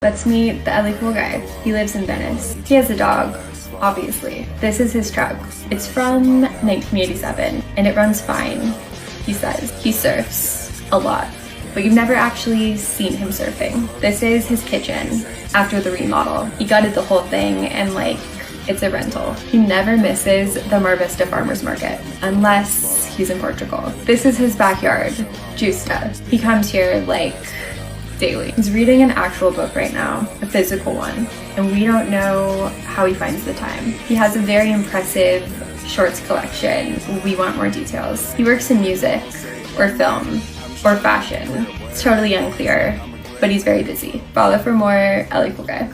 Let's meet the LA cool guy. He lives in Venice. He has a dog, obviously. This is his truck. It's from 1987 and it runs fine, he says. He surfs a lot, but you've never actually seen him surfing. This is his kitchen after the remodel. He gutted the whole thing and it's a rental. He never misses the Mar Vista Farmers Market unless he's in Portugal. This is his backyard, Justa. He comes here daily. He's reading an actual book right now, a physical one, and we don't know how he finds the time. He has a very impressive shorts collection. We want more details. He works in music or film or fashion. It's totally unclear, but he's very busy. Follow for more LA Cool Guy.